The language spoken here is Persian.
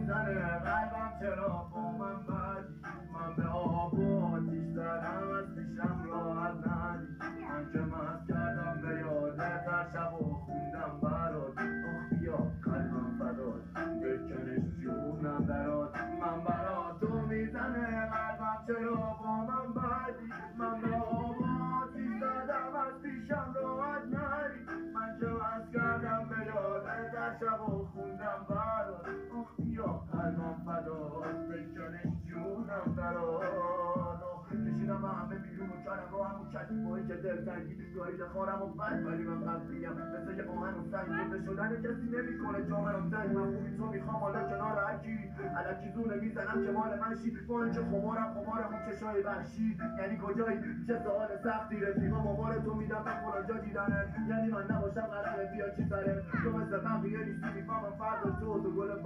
میزنه قلبم چرا با من بدی من به آب و آتیش زدم از پیشم راحت ندی من که مست کردم به یادت هر شب و خوندم برات آخ بیا قلبم فدات بکنش جونم درات من برات تو میزنه قلبم چرا با من بدی من به آب و آتیش زدم از پیشم راحت ندی من که مست کردم به یادت هر شب و خوندم برات آخ بیا قلبم فدات بکنش جونم درات کشیدم و همه بیرون و کردم رو همون کسی بایی که دلتنگی گاهی خورم و بد ولی من قبلیم مثل یه آهن و سنگ بوده شدن کسی نمی کنه جامعه تنگ من خوبی تو میخوام حالا کنار هرکی علکی زونه میزنم که مال من شی با اینکه خمارم اون چشای وحشی یعنی کجایی چه سوال سختی رفیقا مامار تو میدم من فلان جا دیدنه یعنی من نباشم قراره بیا چی سره تو مثل بقیه نیستی میفهمم فردا تو گل